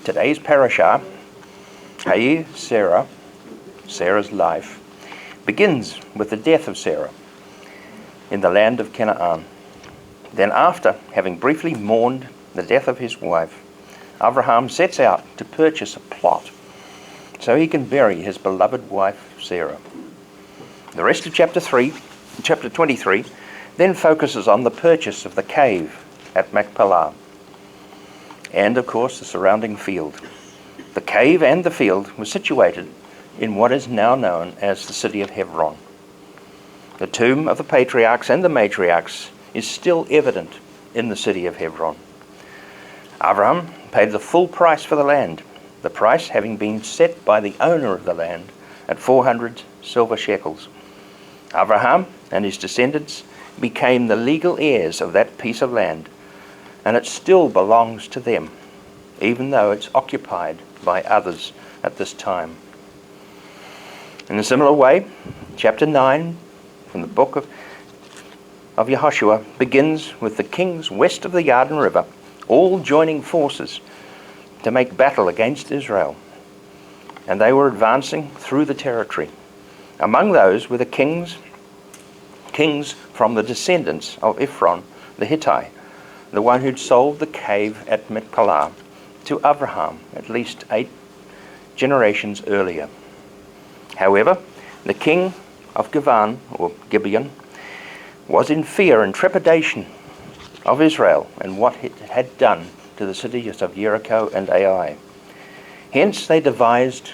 Today's parashah, Sarah, Sarah's life, begins with the death of Sarah in the land of Canaan. Then after having briefly mourned the death of his wife, Abraham sets out to purchase a plot so he can bury his beloved wife Sarah. The rest of chapter 23, then focuses on the purchase of the cave at Machpelah and, of course, the surrounding field. The cave and the field were situated in what is now known as the city of Hebron. The tomb of the patriarchs and the matriarchs is still evident in the city of Hebron. Abraham paid the full price for the land, the price having been set by the owner of the land at 400 silver shekels. Abraham and his descendants became the legal heirs of that piece of land, and it still belongs to them, even though it's occupied by others at this time. In a similar way, chapter 9 from the book of Yhoshua begins with the kings west of the Jordan River all joining forces to make battle against Israel, and they were advancing through the territory. Among those were the kings from the descendants of Ephron the Hittite, the one who'd sold the cave at Machpelah to Abraham at least 8 generations earlier. However, the king of Gibeon was in fear and trepidation of Israel and what it had done to the cities of Jericho and Ai. Hence they devised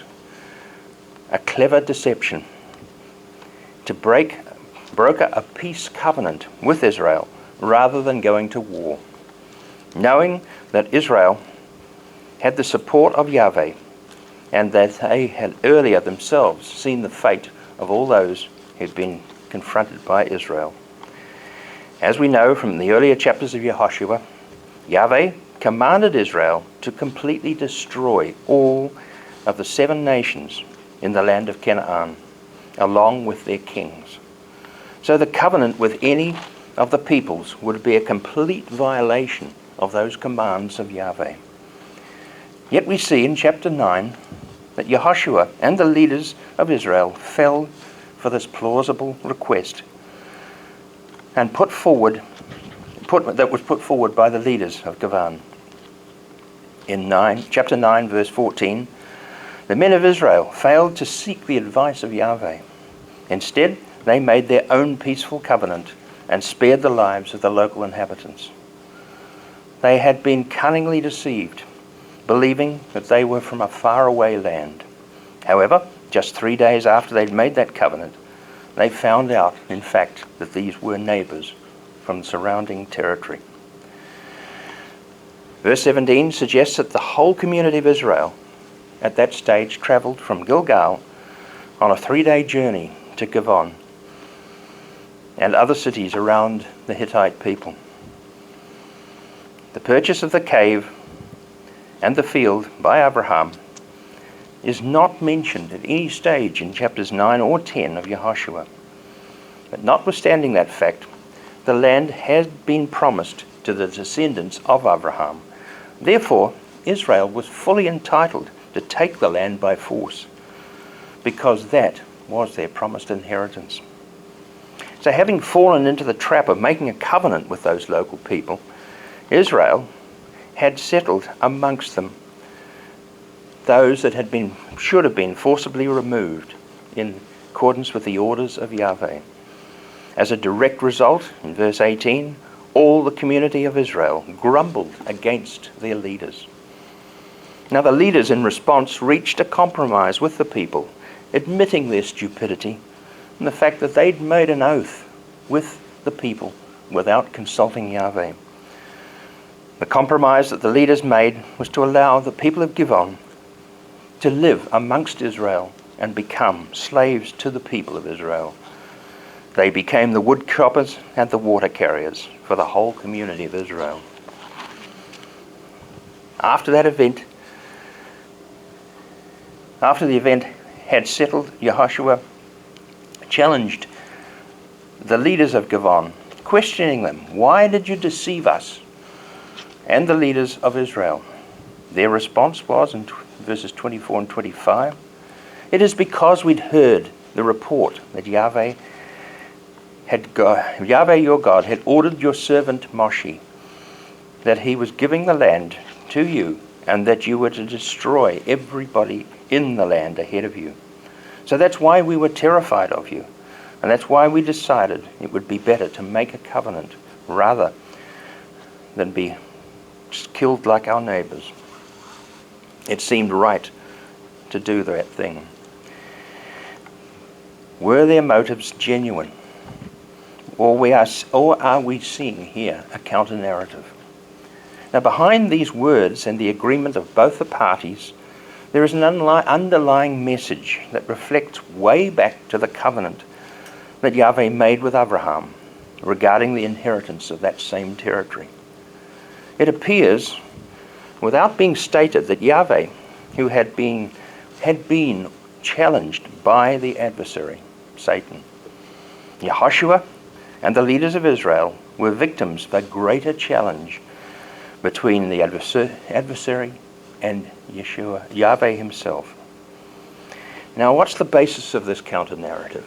a clever deception to broker a peace covenant with Israel rather than going to war, knowing that Israel had the support of Yahweh and that they had earlier themselves seen the fate of all those who'd been confronted by Israel. As we know from the earlier chapters of Yhoshua, Yahweh commanded Israel to completely destroy all of the 7 nations in the land of Canaan, along with their kings. So the covenant with any of the peoples would be a complete violation of those commands of Yahweh. Yet we see in chapter 9 that Yhoshua and the leaders of Israel fell for this plausible request and that was put forward by the leaders of Gibeon. In chapter 9, verse 14, the men of Israel failed to seek the advice of Yahweh. Instead, they made their own peaceful covenant and spared the lives of the local inhabitants. They had been cunningly deceived, believing that they were from a faraway land. However, just 3 days after they'd made that covenant, they found out, in fact, that these were neighbors from the surrounding territory. Verse 17 suggests that the whole community of Israel at that stage traveled from Gilgal on a 3-day journey to Gibeon and other cities around the Hittite people. The purchase of the cave and the field by Abraham is not mentioned at any stage in chapters 9 or 10 of Yhoshua. But notwithstanding that fact, the land has been promised to the descendants of Abraham. Therefore, Israel was fully entitled to take the land by force, because that was their promised inheritance. So having fallen into the trap of making a covenant with those local people, Israel had settled amongst them those that should have been forcibly removed in accordance with the orders of Yahweh. As a direct result, in verse 18, all the community of Israel grumbled against their leaders. Now the leaders in response reached a compromise with the people, admitting their stupidity and the fact that they'd made an oath with the people without consulting Yahweh. The compromise that the leaders made was to allow the people of Gibeon to live amongst Israel and become slaves to the people of Israel. They became the wood choppers and the water carriers for the whole community of Israel. After the event had settled, Yhoshua challenged the leaders of Gibeon, questioning them, "Why did you deceive us and the leaders of Israel?" Their response was, in verses 24 and 25, "It is because we'd heard the report that Yahweh your God had ordered your servant Moshe, that he was giving the land to you, and that you were to destroy everybody in the land ahead of you. So that's why we were terrified of you, and that's why we decided it would be better to make a covenant rather than be killed like our neighbors. It seemed right to do that thing." Were their motives genuine? Or are we seeing here a counter-narrative? Now, behind these words and the agreement of both the parties, there is an underlying message that reflects way back to the covenant that Yahweh made with Abraham regarding the inheritance of that same territory. It appears, without being stated, that Yahweh, who had been challenged by the adversary, Satan, Yhoshua and the leaders of Israel were victims of a greater challenge between the adversary and Yahweh himself. Now, what's the basis of this counter-narrative?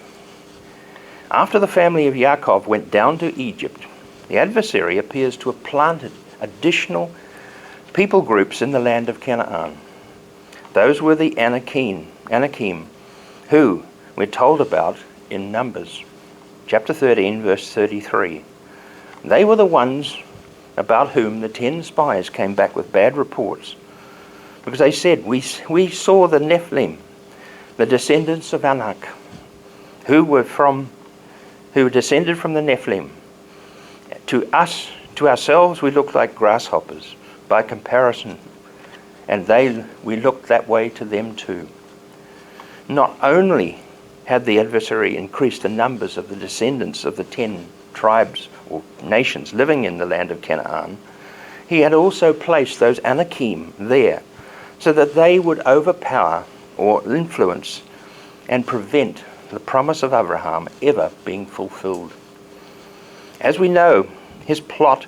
After the family of Yaakov went down to Egypt, the adversary appears to have planted additional people groups in the land of Canaan. Those were the Anakim, who we're told about in Numbers chapter 13, verse 33. They were the ones about whom the 10 spies came back with bad reports, because they said, we saw the Nephilim, the descendants of Anak, who descended from the Nephilim. To ourselves, we looked like grasshoppers by comparison, and we looked that way to them too. Not only had the adversary increased the numbers of the descendants of the 10 tribes or nations living in the land of Canaan, he had also placed those Anakim there so that they would overpower or influence and prevent the promise of Abraham ever being fulfilled. As we know, his plot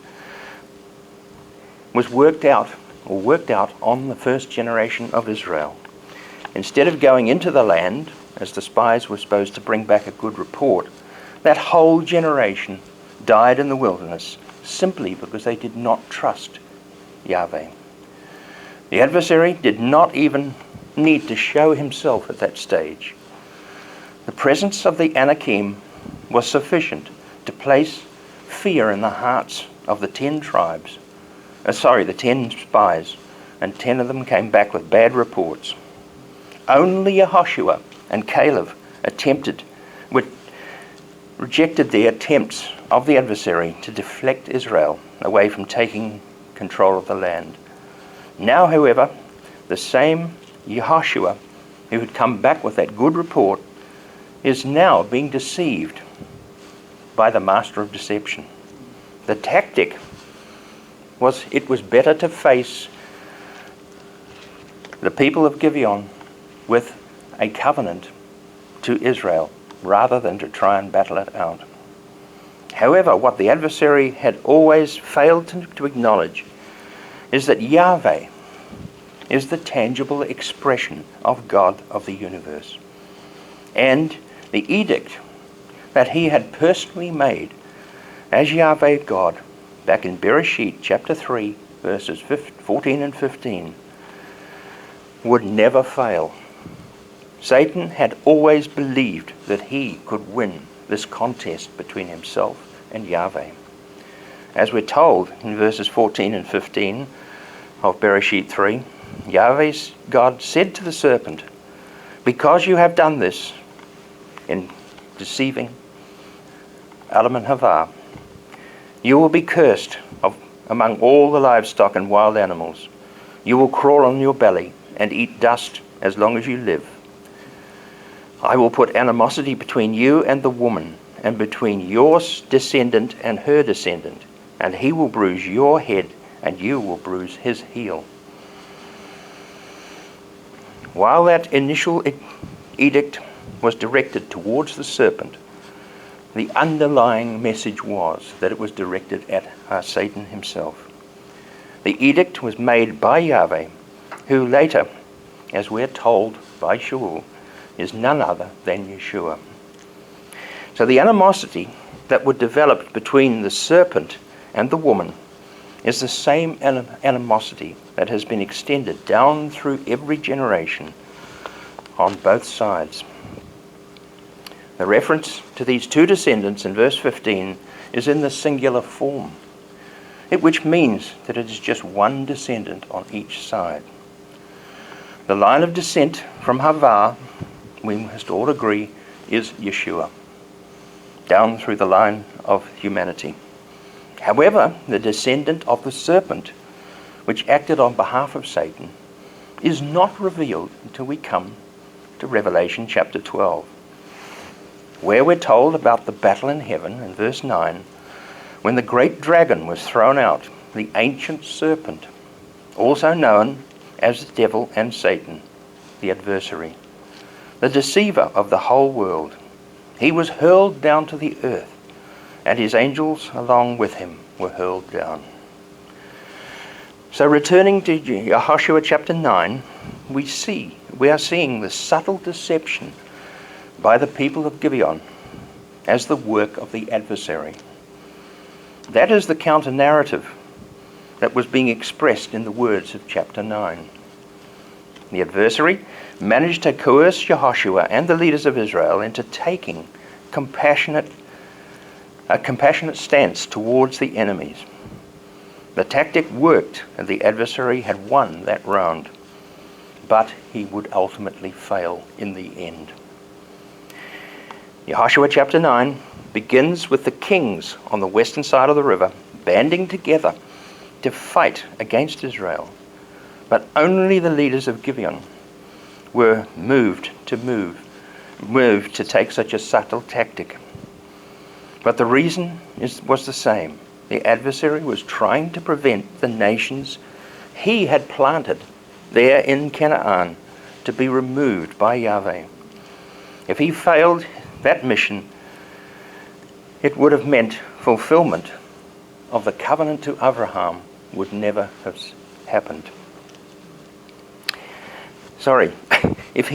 was worked out on the first generation of Israel. Instead of going into the land, as the spies were supposed to bring back a good report, that whole generation died in the wilderness simply because they did not trust Yahweh. The adversary did not even need to show himself at that stage. The presence of the Anakim was sufficient to place fear in the hearts of the 10 spies, and 10 of them came back with bad reports. Only Yhoshua and Caleb rejected the attempts of the adversary to deflect Israel away from taking control of the land. Now, however, the same Yhoshua who had come back with that good report is now being deceived by the master of deception. The tactic was, it was better to face the people of Gibeon with a covenant to Israel rather than to try and battle it out. However, what the adversary had always failed to acknowledge is that Yahweh is the tangible expression of God of the universe. And the edict that he had personally made as Yahweh God back in Bereshit chapter 3 verses 14 and 15 would never fail. Satan had always believed that he could win this contest between himself and Yahweh. As we're told in verses 14 and 15 of Bereshit 3, Yahweh's God said to the serpent, "Because you have done this in deceiving Adam and Havah, you will be cursed among all the livestock and wild animals. You will crawl on your belly and eat dust as long as you live. I will put animosity between you and the woman, and between your descendant and her descendant, and he will bruise your head, and you will bruise his heel." While that initial edict was directed towards the serpent, the underlying message was that it was directed at Satan himself. The edict was made by Yahweh who later, as we're told by Shaul, is none other than Yhoshua. So the animosity that would develop between the serpent and the woman is the same animosity that has been extended down through every generation on both sides. The reference to these two descendants in verse 15 is in the singular form, which means that it is just one descendant on each side. The line of descent from Hava, we must all agree, is Yhoshua, down through the line of humanity. However, the descendant of the serpent, which acted on behalf of Satan, is not revealed until we come to Revelation chapter 12, where we're told about the battle in heaven in verse 9, when the great dragon was thrown out, the ancient serpent, also known as the devil and Satan, the adversary, the deceiver of the whole world. He was hurled down to the earth, and his angels along with him were hurled down. So returning to Yhoshua chapter 9, we are seeing the subtle deception by the people of Gibeon as the work of the adversary. That is the counter-narrative that was being expressed in the words of chapter 9. The adversary managed to coerce Yhoshua and the leaders of Israel into taking a compassionate stance towards the enemies. The tactic worked, and the adversary had won that round, but he would ultimately fail in the end. Yhoshua chapter 9 begins with the kings on the western side of the river banding together to fight against Israel, but only the leaders of Gibeon were moved to take such a subtle tactic. But the reason was the same. The adversary was trying to prevent the nations he had planted there in Canaan to be removed by Yahweh. If he failed that mission, it would have meant fulfillment of the covenant to Abraham would never have happened. If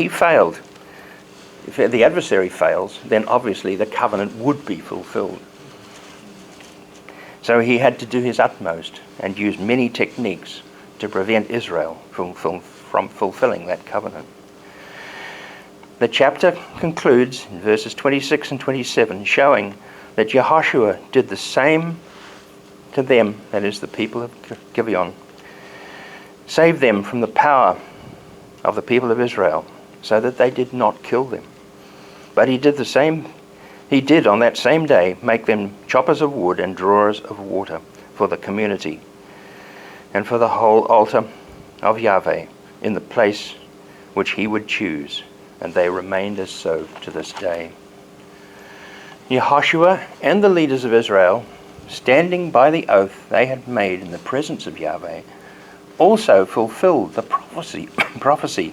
the adversary fails, then obviously the covenant would be fulfilled. So he had to do his utmost and use many techniques to prevent Israel from fulfilling that covenant. The chapter concludes in verses 26 and 27, showing that Yhoshua did the same to them, that is, the people of Gibeon, saved them from the power of the people of Israel, so that they did not kill them. But he did on that same day make them choppers of wood and drawers of water for the community and for the whole altar of Yahweh in the place which he would choose, and they remained as so to this day. Yhoshua and the leaders of Israel, standing by the oath they had made in the presence of Yahweh, also fulfilled the prophecy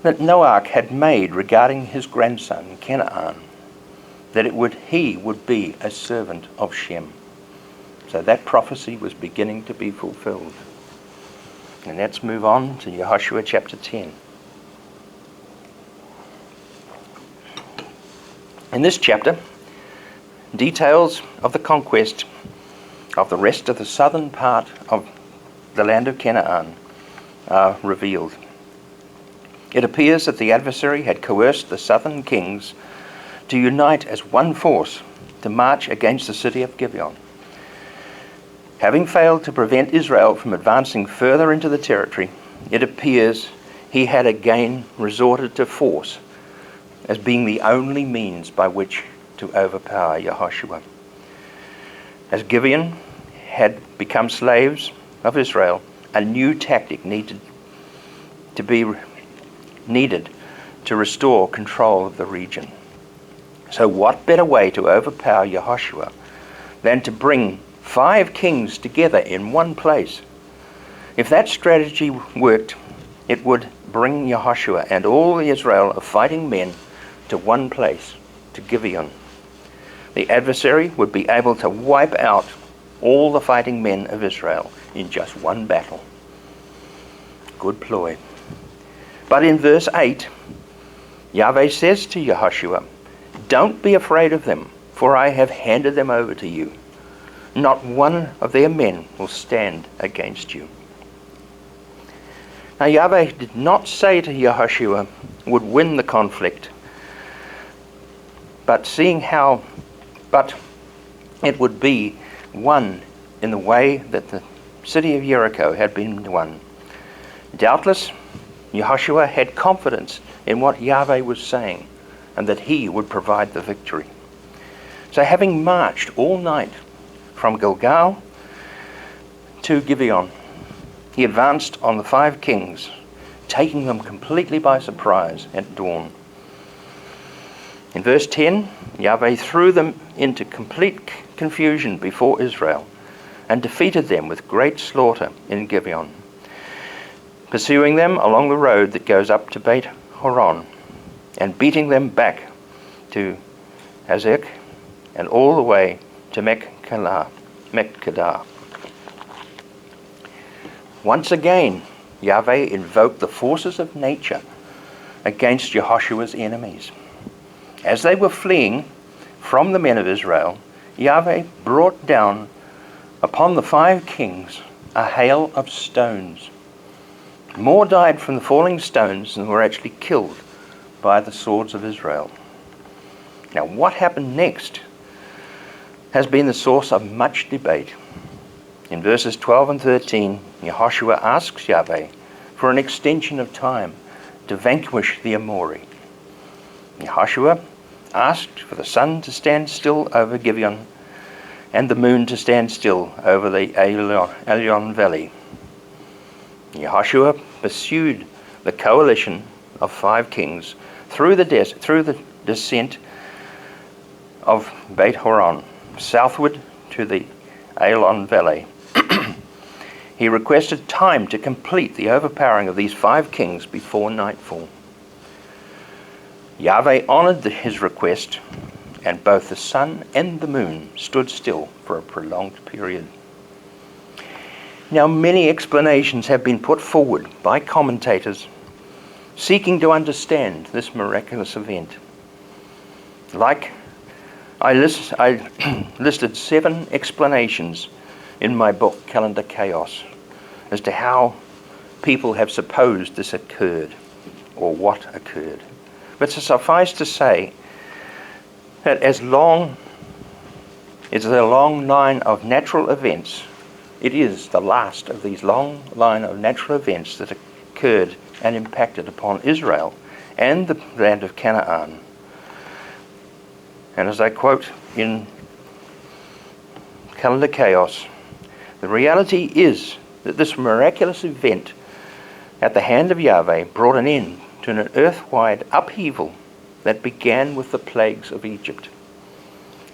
that Noah had made regarding his grandson Canaan, that he would be a servant of Shem. So that prophecy was beginning to be fulfilled. And let's move on to Yhoshua chapter 10. In this chapter, details of the conquest of the rest of the southern part of the land of Canaan are revealed. It appears that the adversary had coerced the southern kings to unite as one force to march against the city of Gibeon. Having failed to prevent Israel from advancing further into the territory, it appears he had again resorted to force as being the only means by which to overpower Yhoshua. As Gibeon had become slaves of Israel, a new tactic needed to restore control of the region. So what better way to overpower Yhoshua than to bring 5 kings together in one place? If that strategy worked, it would bring Yhoshua and all Israel of fighting men to one place, to Gibeon. The adversary would be able to wipe out all the fighting men of Israel in just one battle. Good ploy. But in verse 8, Yahweh says to Yhoshua, "Don't be afraid of them, for I have handed them over to you. Not one of their men will stand against you." Now Yahweh did not say to Yhoshua would win the conflict, but it would be won in the way that the city of Jericho had been won. Doubtless, Yhoshua had confidence in what Yahweh was saying, and that he would provide the victory. So having marched all night from Gilgal to Gibeon, he advanced on the 5 kings, taking them completely by surprise at dawn. In verse 10, Yahweh threw them into complete confusion before Israel and defeated them with great slaughter in Gibeon, pursuing them along the road that goes up to Beit Horon and beating them back to Azekah and all the way to Mechkedah. Once again, Yahweh invoked the forces of nature against Jehoshua's enemies. As they were fleeing from the men of Israel, Yahweh brought down upon the 5 kings a hail of stones. More died from the falling stones than were actually killed by the swords of Israel. Now, what happened next has been the source of much debate. In verses 12 and 13, Yhoshua asks Yahweh for an extension of time to vanquish the Amori. Yhoshua asked for the sun to stand still over Gibeon and the moon to stand still over the Elyon Valley. Yhoshua pursued the coalition of 5 kings through the descent of Beit Horon, southward to the Elyon Valley. He requested time to complete the overpowering of these 5 kings before nightfall. Yahweh honored his request, and both the sun and the moon stood still for a prolonged period. Now, many explanations have been put forward by commentators seeking to understand this miraculous event. I listed 7 explanations in my book, Calendar Chaos, as to how people have supposed this occurred, or what occurred. But to suffice to say that as long as a long line of natural events, it is the last of these long line of natural events that occurred and impacted upon Israel and the land of Canaan. And as I quote in Calendar Chaos, the reality is that this miraculous event at the hand of Yahweh brought an end to an earth-wide upheaval that began with the plagues of Egypt.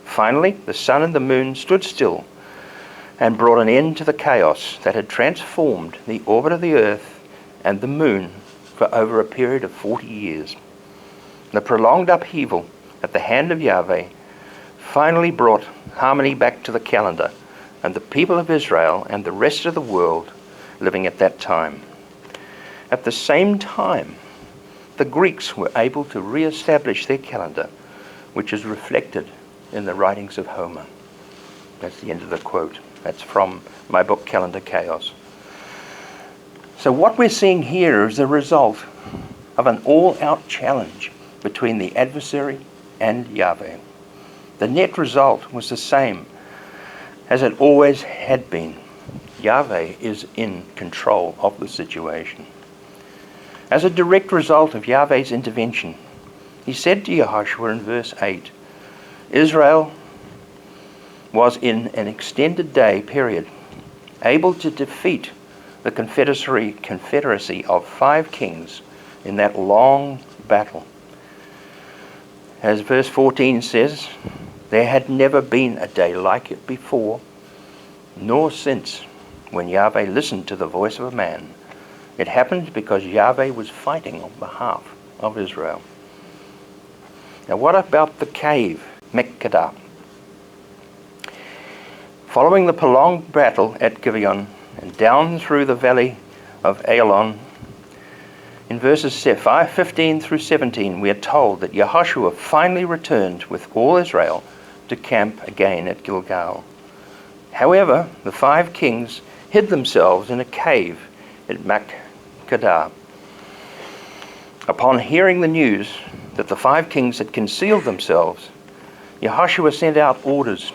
Finally, the sun and the moon stood still and brought an end to the chaos that had transformed the orbit of the earth and the moon for over a period of 40 years. The prolonged upheaval at the hand of Yahweh finally brought harmony back to the calendar and the people of Israel and the rest of the world living at that time. At the same time, the Greeks were able to re-establish their calendar, which is reflected in the writings of Homer. That's the end of the quote. That's from my book, Calendar Chaos. So what we're seeing here is the result of an all-out challenge between the adversary and Yahweh. The net result was the same as it always had been. Yahweh is in control of the situation. As a direct result of Yahweh's intervention, he said to Yhoshua in verse 8, Israel was in an extended day period able to defeat the confederacy of 5 kings in that long battle. As verse 14 says, there had never been a day like it before, nor since, when Yahweh listened to the voice of a man. It happened because Yahweh was fighting on behalf of Israel. Now what about the cave, Mechkedah? Following the prolonged battle at Gibeon and down through the valley of Elyon In verses 15 through 17, we are told that Yhoshua finally returned with all Israel to camp again at Gilgal. However, the 5 kings hid themselves in a cave at Makkedah. Upon hearing the news that the 5 kings had concealed themselves, Yhoshua sent out orders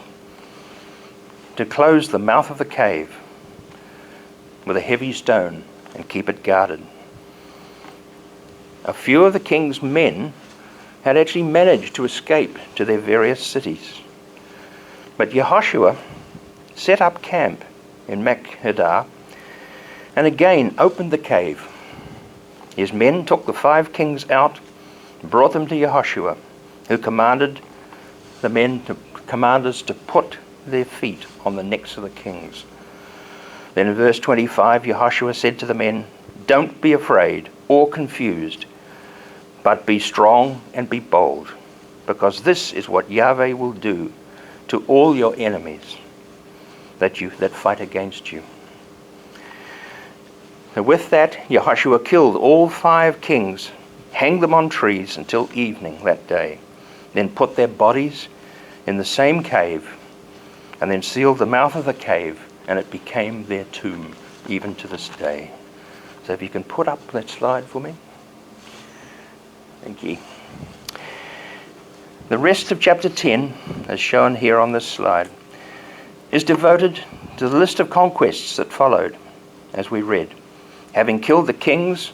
to close the mouth of the cave with a heavy stone and keep it guarded. A few of the king's men had actually managed to escape to their various cities. But Yhoshua set up camp in Makkedah and again opened the cave. His men took the 5 kings out and brought them to Yhoshua, who commanded the commanders to put their feet on the necks of the kings. Then in verse 25, Yhoshua said to the men, "Don't be afraid or confused, but be strong and be bold, because this is what Yahweh will do to all your enemies that fight against you." And with that, Yhoshua killed all 5 kings, hanged them on trees until evening that day, then put their bodies in the same cave, and then sealed the mouth of the cave, and it became their tomb, even to this day. So if you can put up that slide for me. Thank you. The rest of chapter 10, as shown here on this slide, is devoted to the list of conquests that followed, as we read. Having killed the kings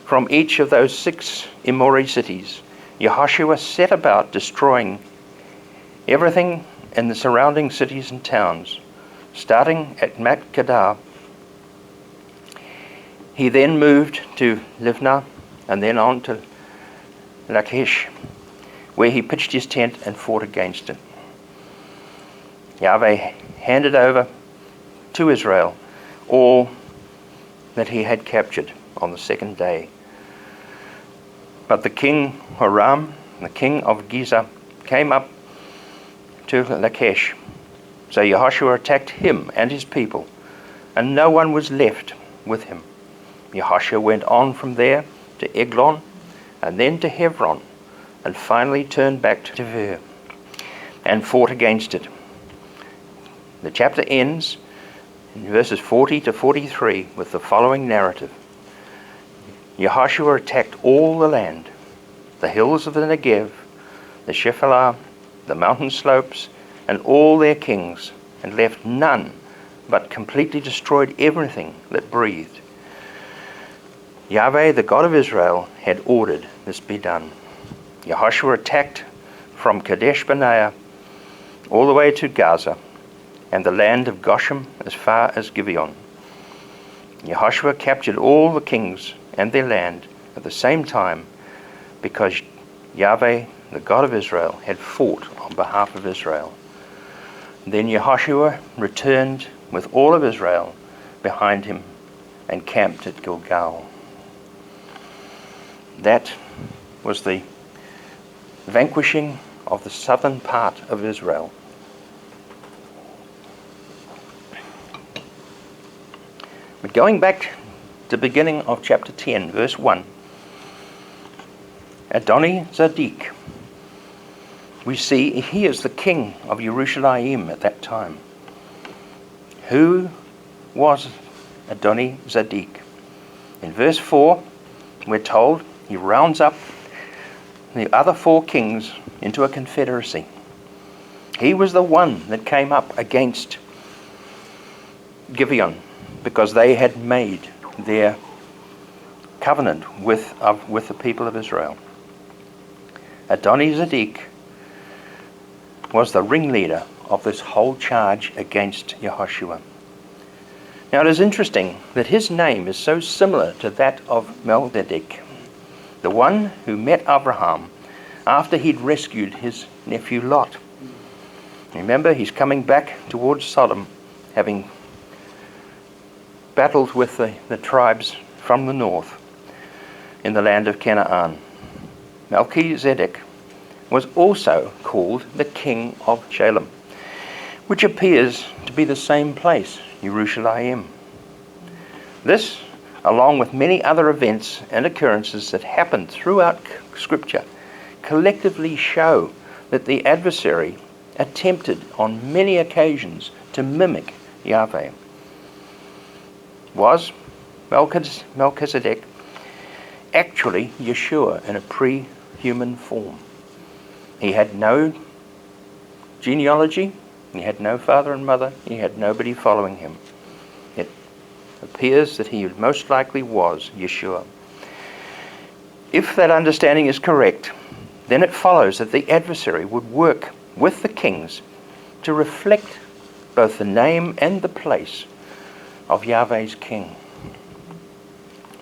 from each of those 6 Amorite cities, Yhoshua set about destroying everything in the surrounding cities and towns, starting at Makkedah. He then moved to Livnah and then on to Lachish, where he pitched his tent and fought against it. Yahweh handed over to Israel all that he had captured on the 2nd day. But the king Horam, the king of Giza, came up to Lachish. So Yhoshua attacked him and his people, and no one was left with him. Yhoshua went on from there to Eglon, and then to Hebron, and finally turned back to Tver and fought against it. The chapter ends in verses 40 to 43 with the following narrative. Yhoshua attacked all the land, the hills of the Negev, the Shephelah, the mountain slopes, and all their kings, and left none, but completely destroyed everything that breathed. Yahweh, the God of Israel, had ordered this be done. Yhoshua attacked from Kadesh Barnea all the way to Gaza, and the land of Goshen as far as Gibeon. Yhoshua captured all the kings and their land at the same time, because Yahweh, the God of Israel, had fought on behalf of Israel. Then Yhoshua returned with all of Israel behind him and camped at Gilgal. That was the vanquishing of the southern part of Israel. But going back to the beginning of chapter 10, verse 1, Adoni-Zedek, we see he is the king of Jerusalem at that time. Who was Adoni-Zedek? In verse 4, we're told he rounds up the other 4 kings into a confederacy. He was the one that came up against Gibeon, because they had made their covenant with the people of Israel. Adoni-Zedek was the ringleader of this whole charge against Yhoshua. Now it is interesting that his name is so similar to that of Melchizedek, the one who met Abraham after he'd rescued his nephew Lot. Remember, he's coming back towards Sodom, having battled with the tribes from the north in the land of Canaan. Melchizedek was also called the king of Shalem, which appears to be the same place, Jerusalem. This along with many other events and occurrences that happened throughout Scripture, collectively show that the adversary attempted on many occasions to mimic Yahweh. Was Melchizedek actually Yeshua in a pre-human form? He had no genealogy, he had no father and mother, he had nobody following him. It appears that he most likely was Yeshua. If that understanding is correct, then it follows that the adversary would work with the kings to reflect both the name and the place of Yahweh's king.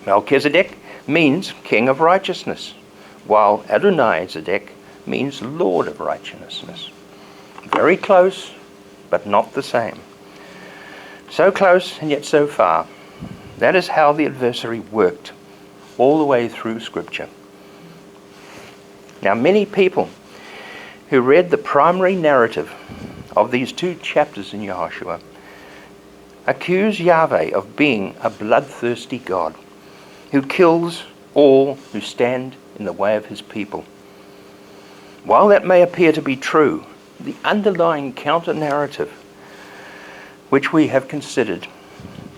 Melchizedek means king of righteousness, while Adonai Zedek means Lord of righteousness. Very close, but not the same. So close and yet so far. That is how the adversary worked all the way through Scripture. Now, many people who read the primary narrative of these two chapters in Yhoshua accuse Yahweh of being a bloodthirsty God who kills all who stand in the way of his people. While that may appear to be true, the underlying counter-narrative, which we have considered,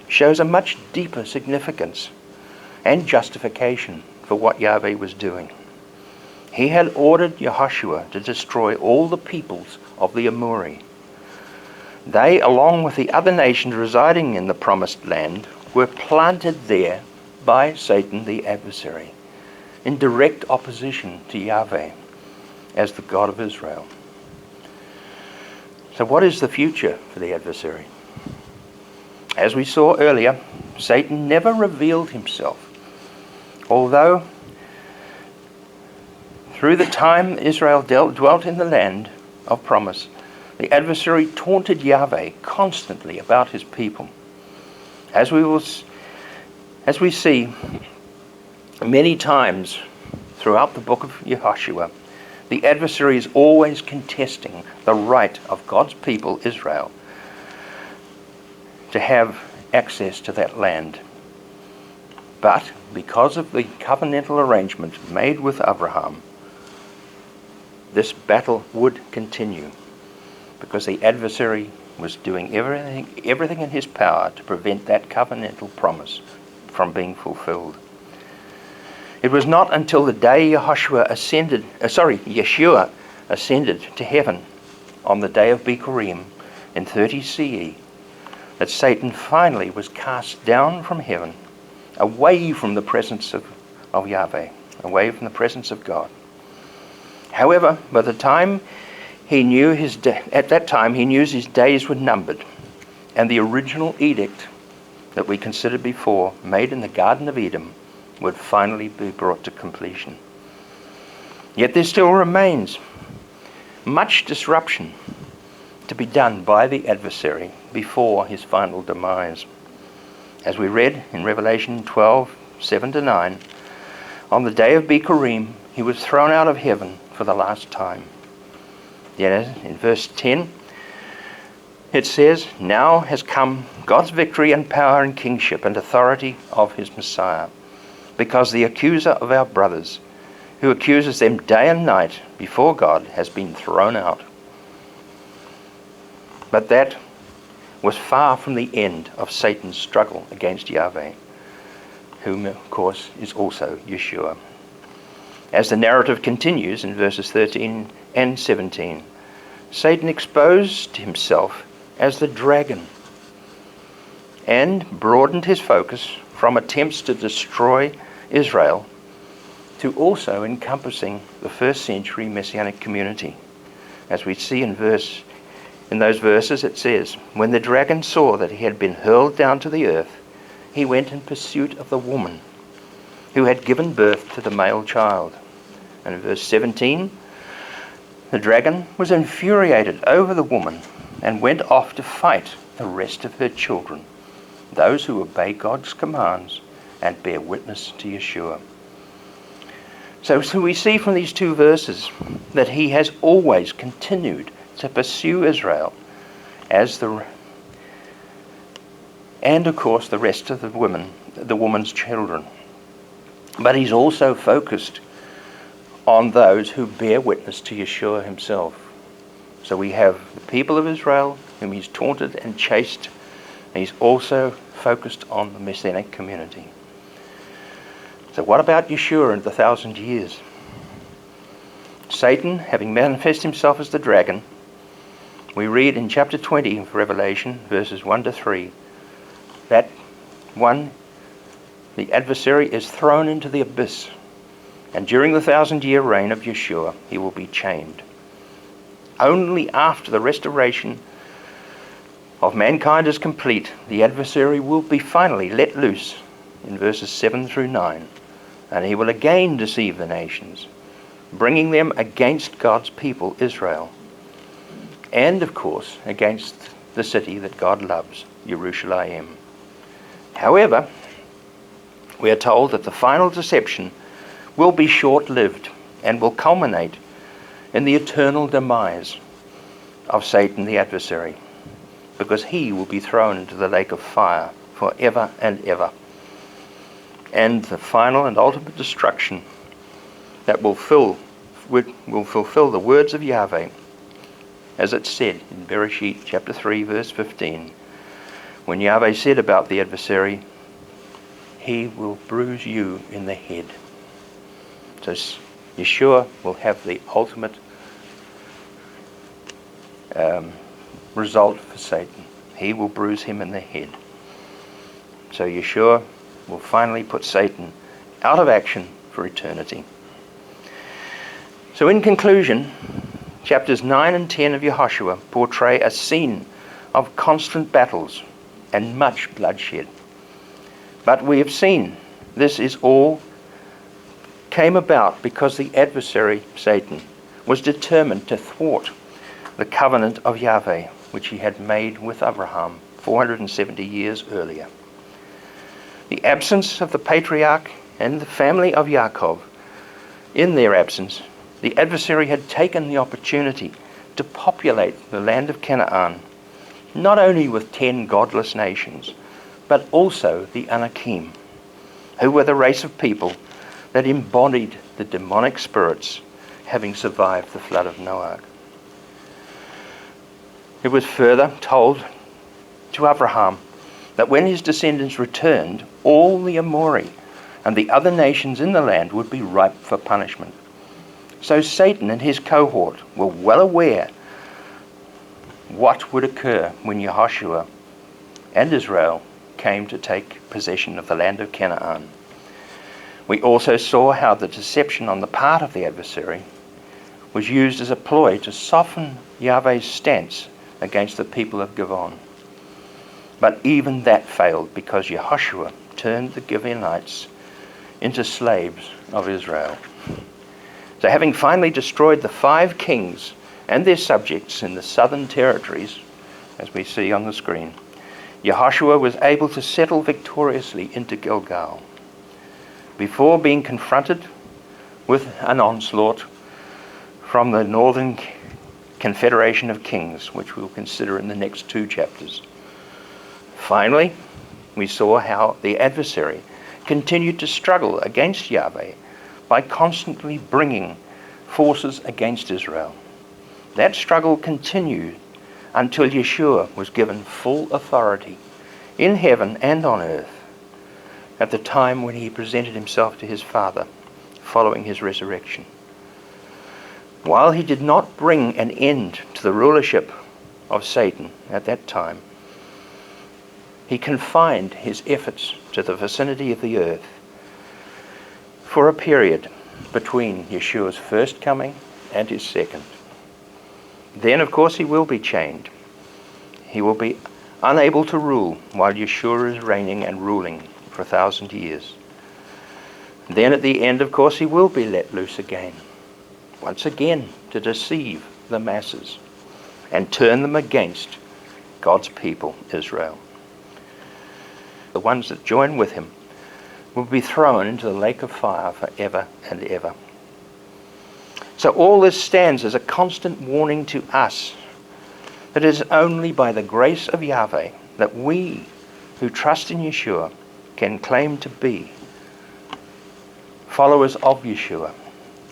shows a much deeper significance and justification for what Yahweh was doing. He had ordered Yhoshua to destroy all the peoples of the Amori. They, along with the other nations residing in the promised land, were planted there by Satan the adversary, in direct opposition to Yahweh as the God of Israel. So what is the future for the adversary? As we saw earlier, Satan never revealed himself, although through the time Israel dwelt in the land of promise, the adversary taunted Yahweh constantly about his people. As we see many times throughout the book of Yhoshua, the adversary is always contesting the right of God's people, Israel, to have access to that land. But because of the covenantal arrangement made with Abraham, this battle would continue, because the adversary was doing everything in his power to prevent that covenantal promise from being fulfilled. It was not until the day Yeshua ascended to heaven on the day of Bikurim in 30 CE that Satan finally was cast down from heaven, away from the presence of Yahweh, away from the presence of God. However, by the time he knew his days were numbered, and the original edict that we considered before, made in the Garden of Eden, would finally be brought to completion. Yet there still remains much disruption to be done by the adversary before his final demise. As we read in Revelation 12:7-9, on the day of Bikurim, he was thrown out of heaven for the last time. Yet in verse 10, it says, "Now has come God's victory and power and kingship and authority of his Messiah, because the accuser of our brothers, who accuses them day and night before God, has been thrown out." But that was far from the end of Satan's struggle against Yahweh, whom of course is also Yeshua. As the narrative continues in verses 13 and 17, Satan exposed himself as the dragon and broadened his focus from attempts to destroy Israel to also encompassing the first century Messianic community. As we see in those verses, it says, "When the dragon saw that he had been hurled down to the earth, he went in pursuit of the woman who had given birth to the male child." And in verse 17, the dragon was infuriated over the woman and went off to fight the rest of her children, those who obey God's commands and bear witness to Yeshua. So we see from these two verses that he has always continued to pursue Israel as and of course the rest of the woman's children. But he's also focused on those who bear witness to Yhoshua himself. So we have the people of Israel whom he's taunted and chased, and he's also focused on the Messianic community. So what about Yhoshua and the 1,000 years? Satan, having manifested himself as the dragon, we read in chapter 20 of Revelation, verses 1 to 3, that one, the adversary, is thrown into the abyss, and during the 1,000-year reign of Yhoshua, he will be chained. Only after the restoration of mankind is complete, the adversary will be finally let loose in verses 7 through 9, and he will again deceive the nations, bringing them against God's people, Israel, and of course against the city that God loves, Jerusalem. However, we are told that the final deception will be short-lived and will culminate in the eternal demise of Satan the adversary, because he will be thrown into the lake of fire forever and ever. And the final and ultimate destruction that will fulfill the words of Yahweh, as it said in Bereshit chapter 3 verse 15, when Yahweh said about the adversary, he will bruise you in the head. So Yhoshua will have the ultimate result for Satan. He will bruise him in the head. So Yhoshua will finally put Satan out of action for eternity. So in conclusion, chapters 9 and 10 of Yhoshua portray a scene of constant battles and much bloodshed. But we have seen this is all came about because the adversary, Satan, was determined to thwart the covenant of Yahweh, which he had made with Abraham 470 years earlier. The absence of the patriarch and the family of Yaakov, in their absence, the adversary had taken the opportunity to populate the land of Canaan, not only with 10 godless nations, but also the Anakim, who were the race of people that embodied the demonic spirits, having survived the flood of Noah. It was further told to Abraham that when his descendants returned, all the Amori and the other nations in the land would be ripe for punishment. So Satan and his cohort were well aware what would occur when Yhoshua and Israel came to take possession of the land of Canaan. We also saw how the deception on the part of the adversary was used as a ploy to soften Yahweh's stance against the people of Givon. But even that failed because Yhoshua turned the Gibeonites into slaves of Israel. So having finally destroyed the 5 kings and their subjects in the southern territories, as we see on the screen, Yhoshua was able to settle victoriously into Gilgal before being confronted with an onslaught from the northern confederation of kings, which we'll consider in the next 2 chapters. Finally, we saw how the adversary continued to struggle against Yahweh by constantly bringing forces against Israel. That struggle continued until Yhoshua was given full authority in heaven and on earth at the time when he presented himself to his Father following his resurrection. While he did not bring an end to the rulership of Satan at that time, he confined his efforts to the vicinity of the earth for a period between Yeshua's first coming and his second. Then, of course, he will be chained. He will be unable to rule while Yhoshua is reigning and ruling for 1,000 years. Then at the end, of course, he will be let loose again, once again to deceive the masses and turn them against God's people, Israel. The ones that join with him will be thrown into the lake of fire forever and ever. So all this stands as a constant warning to us that it is only by the grace of Yahweh that we who trust in Yeshua can claim to be followers of Yeshua.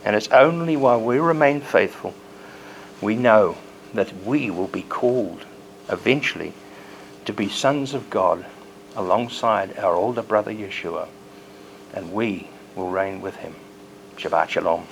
And it's only while we remain faithful we know that we will be called eventually to be sons of God alongside our older brother Yeshua, and we will reign with him. Shabbat Shalom.